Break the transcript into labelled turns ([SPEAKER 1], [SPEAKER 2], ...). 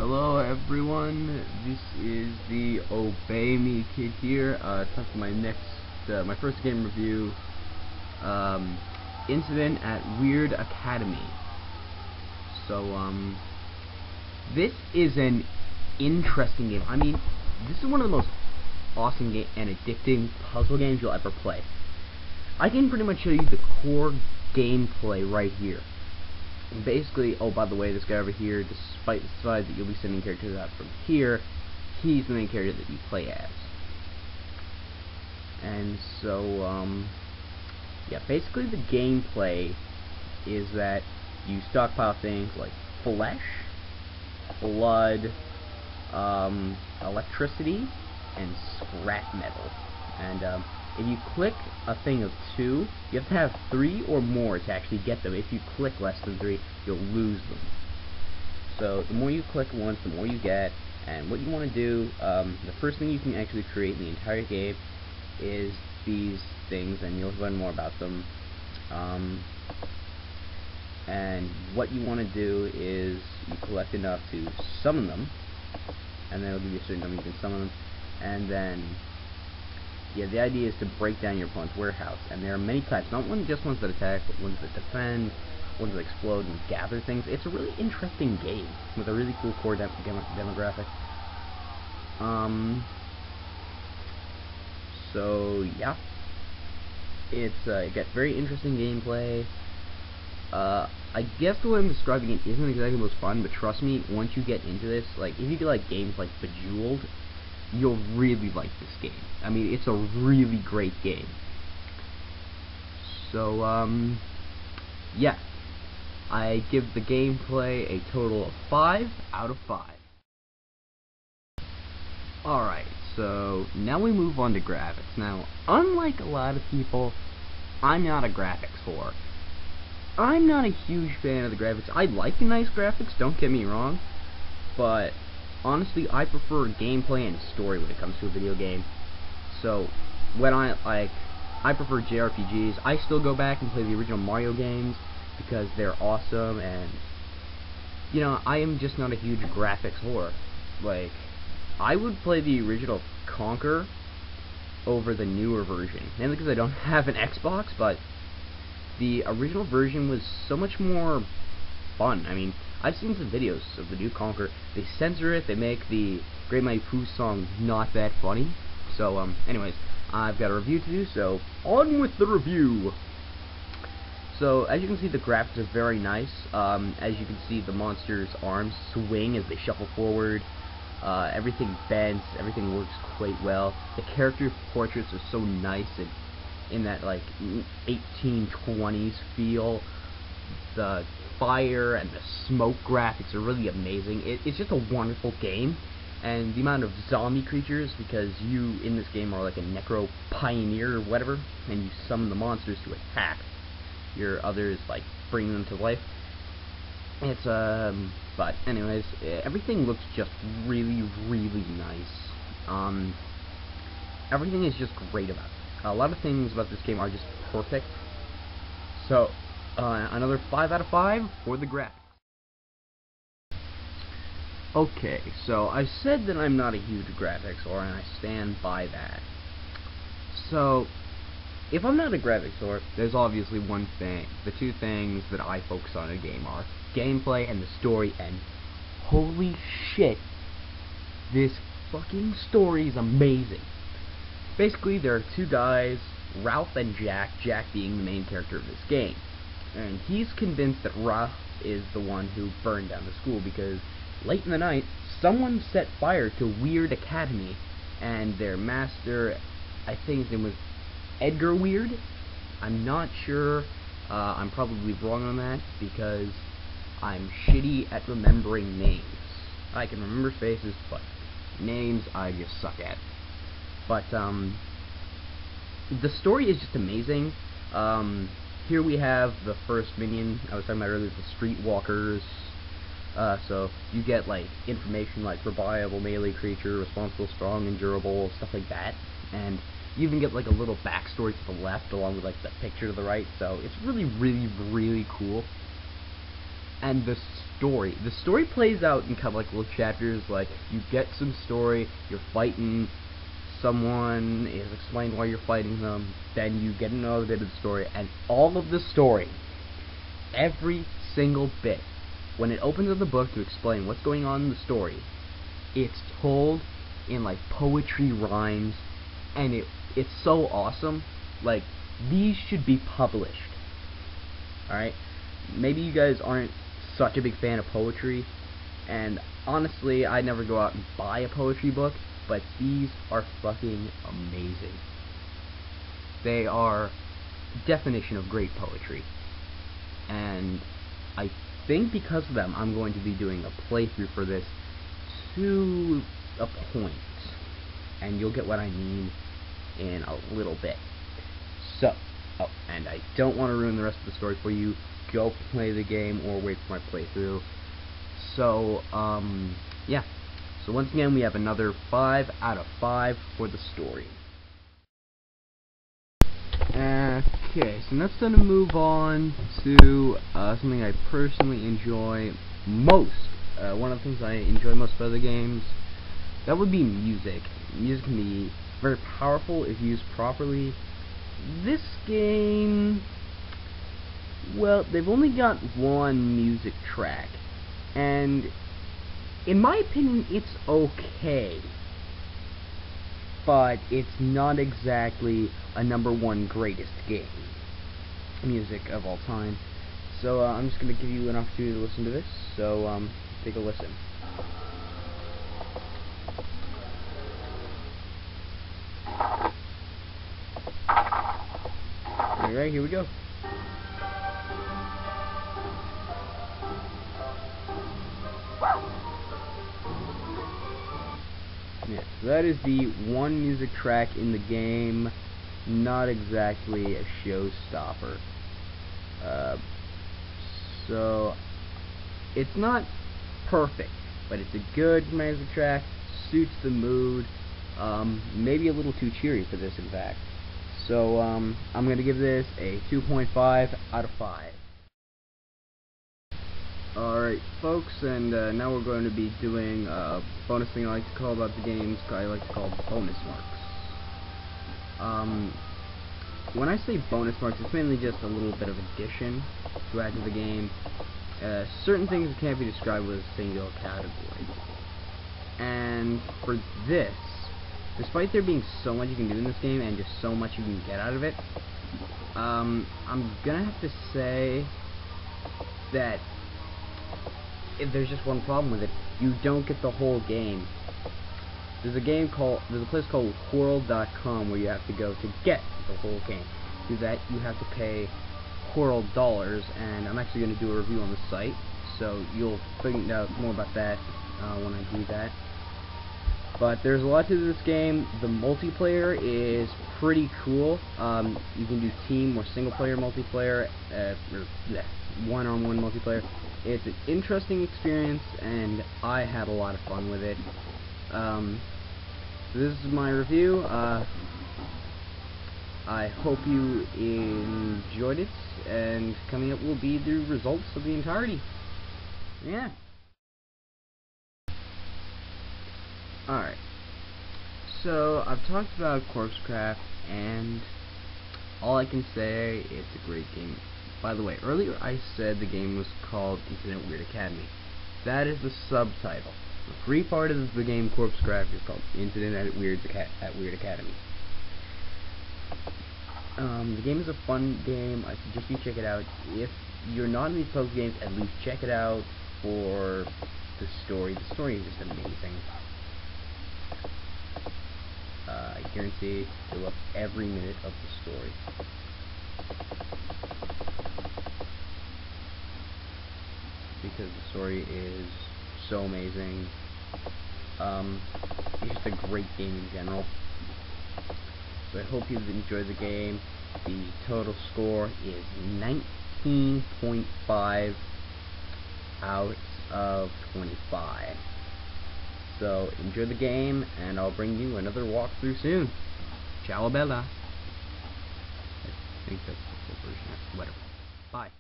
[SPEAKER 1] Hello everyone, this is the Obey Me Kid here. It's time for my first game review, Incident at Weird Academy. So, this is an interesting game. I mean, this is one of the most awesome and addicting puzzle games you'll ever play. I can pretty much show you the core gameplay right here. Basically, oh, by the way, this guy over here, despite the fact that you'll be sending characters out from here, he's the main character that you play as. And so, yeah, basically the gameplay is that you stockpile things like flesh, blood, electricity, and scrap metal. And, if you click a thing of 2, you have to have 3 or more to actually get them. If you click less than 3, you'll lose them. So the more you click once, the more you get. And what you want to do, the first thing you can actually create in the entire game is these things, and you'll learn more about them. And what you want to do is you collect enough to summon them, and then it'll give you a certain number you can summon them, and then yeah, the idea is to break down your opponent's warehouse, and there are many types, not just ones that attack, but ones that defend, ones that explode and gather things. It's a really interesting game with a really cool core demographic. So yeah, it got very interesting gameplay. I guess the way I'm describing it isn't exactly the most fun, but trust me, once you get into this, like if you like games like Bejeweled, you'll really like this game. I mean, it's a really great game. So, yeah. I give the gameplay a total of 5 out of 5. Alright, so now we move on to graphics. Now, unlike a lot of people, I'm not a graphics whore. I'm not a huge fan of the graphics. I like the nice graphics, don't get me wrong, but honestly, I prefer gameplay and story when it comes to a video game. So, when I prefer JRPGs. I still go back and play the original Mario games because they're awesome, and you know, I am just not a huge graphics whore. Like, I would play the original Conker over the newer version, mainly because I don't have an Xbox, but the original version was so much more fun. I mean, I've seen some videos of the new Conker. They censor it, they make the Great Mighty Pooh song not that funny. So, anyways, I've got a review to do, so on with the review! So, as you can see, the graphics are very nice. As you can see, the monster's arms swing as they shuffle forward. Everything bends, everything works quite well. The character portraits are so nice and in that, like, 1820s feel. The fire and the smoke graphics are really amazing. It's just a wonderful game, and the amount of zombie creatures, because you in this game are like a necro pioneer or whatever, and you summon the monsters to attack your others, like bring them to life. It's but anyways, everything looks just really, really nice. Everything is just great about it. A lot of things about this game are just perfect. So another 5 out of 5 for the graphics. Okay, so I said that I'm not a huge graphics whore, and I stand by that. So, if I'm not a graphics whore, there's obviously one thing. The two things that I focus on in a game are gameplay and the story, and holy shit, this fucking story is amazing. Basically, there are two guys, Ralph and Jack, Jack being the main character of this game. And he's convinced that Ralph is the one who burned down the school because late in the night, someone set fire to Weird Academy, and their master, I think his name was Edgar Weird. I'm not sure. I'm probably wrong on that because I'm shitty at remembering names. I can remember faces, but names I just suck at. But the story is just amazing. Here we have the first minion I was talking about earlier, the Streetwalkers. So you get like information like reliable melee creature, responsible, strong, and durable, stuff like that. And you even get like a little backstory to the left along with like the picture to the right. So it's really, really, really cool. And the story. The story plays out in kind of like little chapters. Like, you get some story, you're fighting someone, is explained why you're fighting them, then you get another bit of the story, and all of the story, every single bit, when it opens up the book to explain what's going on in the story, it's told in like poetry rhymes, and it's so awesome. Like, these should be published. Alright? Maybe you guys aren't such a big fan of poetry, and honestly, I'd never go out and buy a poetry book, but these are fucking amazing. They are definition of great poetry. And I think because of them, I'm going to be doing a playthrough for this to a point. And you'll get what I mean in a little bit. So, oh, and I don't want to ruin the rest of the story for you. Go play the game or wait for my playthrough. So, yeah. So once again, we have another 5 out of 5 for the story. Okay, so next I'm going to move on to something I personally enjoy most. One of the things I enjoy most about the games, that would be music. Music can be very powerful if used properly. This game, well, they've only got one music track, and in my opinion, it's okay, but it's not exactly a #1 greatest game music of all time. So I'm just going to give you an opportunity to listen to this, so take a listen. Alright, here we go. Yeah, so that is the one music track in the game, not exactly a showstopper. So it's not perfect, but it's a good music track, suits the mood, maybe a little too cheery for this, in fact. So I'm going to give this a 2.5 out of 5. Alright folks, and now we're going to be doing a bonus thing I like to call about the games, I like to call bonus marks. When I say bonus marks, it's mainly just a little bit of addition to add to the game. Certain things can't be described with a single category. And for this, despite there being so much you can do in this game, and just so much you can get out of it, I'm gonna have to say that if there's just one problem with it, you don't get the whole game. There's a place called Quorl.com where you have to go to get the whole game. To do that, you have to pay Quorl dollars, and I'm actually going to do a review on the site, so you'll find out more about that when I do that. But there's a lot to this game. The multiplayer is pretty cool. You can do team or single player multiplayer, or one-on-one multiplayer. It's an interesting experience, and I had a lot of fun with it. So this is my review. I hope you enjoyed it, and coming up will be the results of the entirety. Yeah. Alright. So, I've talked about Corpsecraft, and all I can say, it's a great game. By the way, earlier I said the game was called Infinite Weird Academy. That is the subtitle. The free part of the game Corpsecraft is called Incident at Weird Academy. The game is a fun game. I suggest you check it out. If you're not in these puzzle games, at least check it out for the story. The story is just amazing. I guarantee you'll love every minute of the story. Because the story is so amazing. It's just a great game in general. So I hope you've enjoyed the game. The total score is 19.5 out of 25. So enjoy the game, and I'll bring you another walkthrough soon. Ciao bella. I think that's the full version. Whatever. Bye.